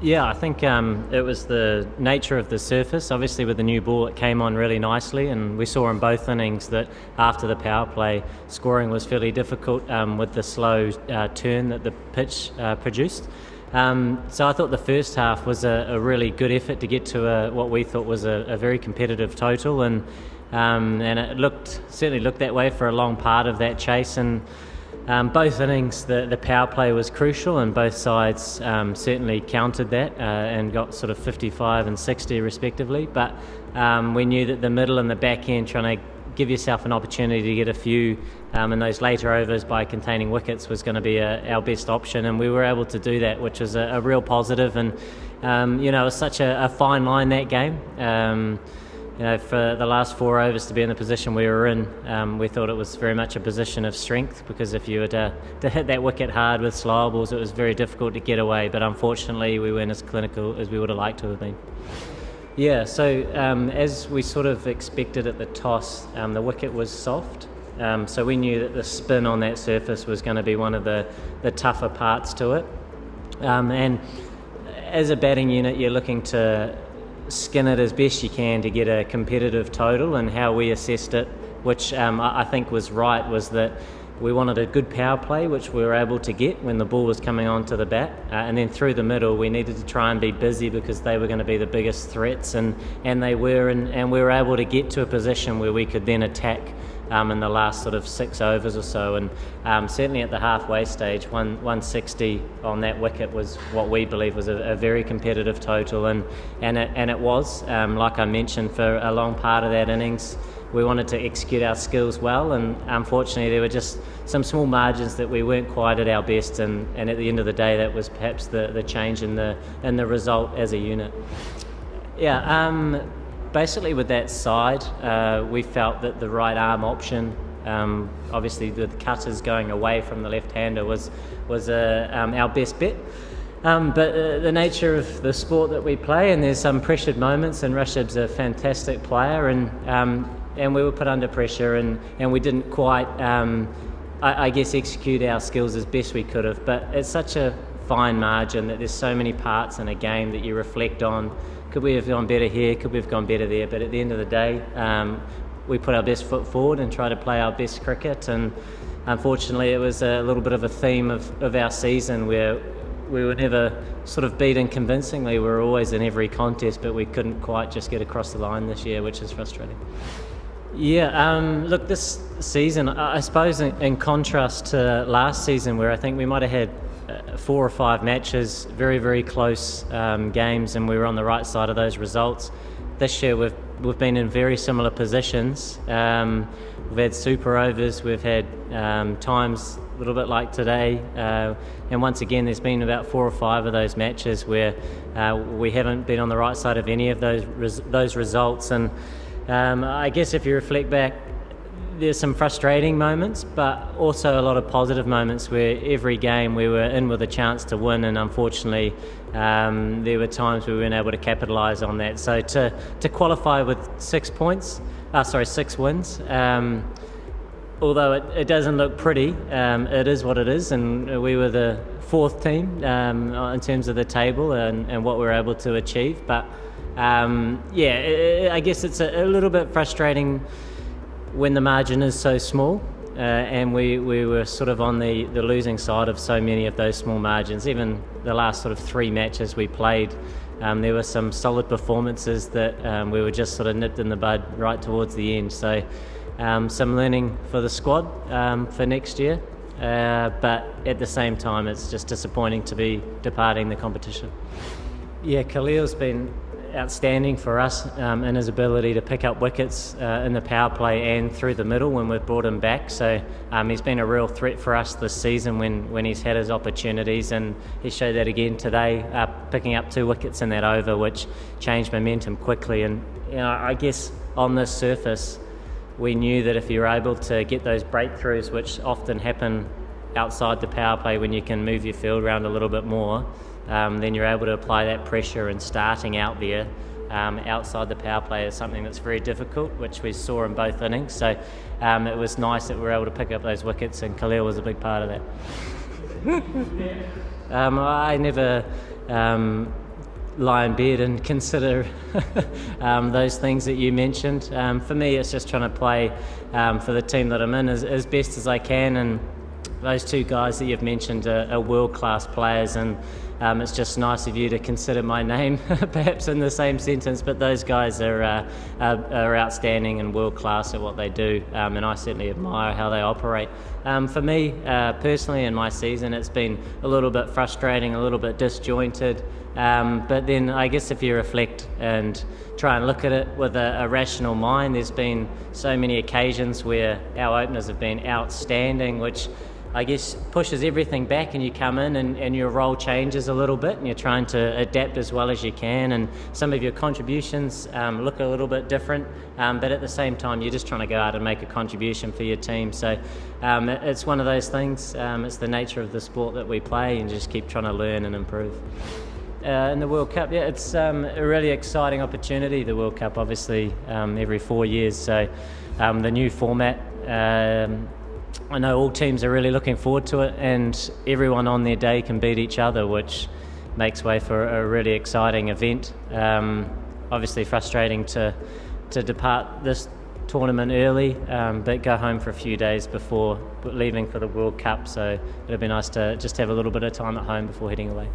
Yeah, I think it was the nature of the surface. Obviously, with the new ball, it came on really nicely, and we saw in both innings that after the power play, scoring was fairly difficult with the slow turn that the pitch produced. So I thought the first half was a really good effort to get to what we thought was a very competitive total, and it certainly looked that way for a long part of that chase. And both innings, the power play was crucial, and both sides certainly countered that and got sort of 55 and 60 respectively. But we knew that the middle and the back end, trying to give yourself an opportunity to get a few in those later overs by containing wickets, was going to be our best option, and we were able to do that, which was a real positive. And it was such a fine line, that game. For the last 4 overs to be in the position we were in, we thought it was very much a position of strength, because if you were to hit that wicket hard with slower balls, it was very difficult to get away. But unfortunately, we weren't as clinical as we would have liked to have been. Yeah, so as we sort of expected at the toss, the wicket was soft. So we knew that the spin on that surface was going to be one of the tougher parts to it. And as a batting unit, you're looking to skin it as best you can to get a competitive total, and how we assessed it, which I think was right, was that we wanted a good power play, which we were able to get when the ball was coming onto the bat, and then through the middle we needed to try and be busy, because they were going to be the biggest threats, and they were, and we were able to get to a position where we could then attack in the last sort of 6 overs or so. And certainly at the halfway stage, 160 on that wicket was what we believe was a very competitive total, and it was, like I mentioned, for a long part of that innings we wanted to execute our skills well, and unfortunately there were just some small margins that we weren't quite at our best, and at the end of the day that was perhaps the change in the result as a unit. Yeah, basically with that side, we felt that the right arm option, obviously the cutters going away from the left-hander, was our best bet. But the nature of the sport that we play, and there's some pressured moments, and Rashid's a fantastic player, and we were put under pressure, and we didn't quite, I guess, execute our skills as best we could have. But it's such a fine margin that there's so many parts in a game that you reflect on. Could we have gone better here? Could we have gone better there? But at the end of the day, we put our best foot forward and tried to play our best cricket. And unfortunately, it was a little bit of a theme of our season, where we were never sort of beaten convincingly. We were always in every contest, but we couldn't quite just get across the line this year, which is frustrating. Yeah, look, this season, I suppose in contrast to last season, where I think we might have had 4 or 5 matches, very, very close games, and we were on the right side of those results. This year we've been in very similar positions. We've had super overs, we've had times a little bit like today, and once again there's been about 4 or 5 of those matches where we haven't been on the right side of any of those results. And I guess if you reflect back, there's some frustrating moments, but also a lot of positive moments, where every game we were in with a chance to win, and unfortunately there were times we weren't able to capitalise on that. So to qualify with 6 wins, although it doesn't look pretty, it is what it is, and we were the 4th team in terms of the table and what we were able to achieve. But I guess it's a little bit frustrating when the margin is so small, and we were sort of on the losing side of so many of those small margins. Even the last sort of 3 matches we played, there were some solid performances that we were just sort of nipped in the bud right towards the end. So some learning for the squad for next year, but at the same time it's just disappointing to be departing the competition. Yeah, Khalil's been outstanding for us in his ability to pick up wickets in the power play and through the middle when we've brought him back. So he's been a real threat for us this season when he's had his opportunities, and he showed that again today, picking up 2 wickets in that over, which changed momentum quickly. And I guess on this surface we knew that if you're able to get those breakthroughs, which often happen outside the power play when you can move your field around a little bit more, then you're able to apply that pressure, and starting out there outside the power play is something that's very difficult, which we saw in both innings. So it was nice that we were able to pick up those wickets, and Khalil was a big part of that. I never lie in bed and consider those things that you mentioned. For me, it's just trying to play for the team that I'm in as best as I can, and those two guys that you've mentioned are world-class players, and it's just nice of you to consider my name perhaps in the same sentence, but those guys are outstanding and world-class at what they do, and I certainly admire how they operate. For me personally in my season, it's been a little bit frustrating, a little bit disjointed, but then I guess if you reflect and try and look at it with a rational mind, there's been so many occasions where our openers have been outstanding, which I guess pushes everything back, and you come in and your role changes a little bit, and you're trying to adapt as well as you can, and some of your contributions look a little bit different, but at the same time you're just trying to go out and make a contribution for your team. So it's one of those things, it's the nature of the sport that we play, and just keep trying to learn and improve. In the World Cup, yeah, it's a really exciting opportunity, the World Cup, obviously every 4 years, so the new format, I know all teams are really looking forward to it, and everyone on their day can beat each other, which makes way for a really exciting event. Obviously frustrating to depart this tournament early, but go home for a few days before leaving for the World Cup, so it'll be nice to just have a little bit of time at home before heading away.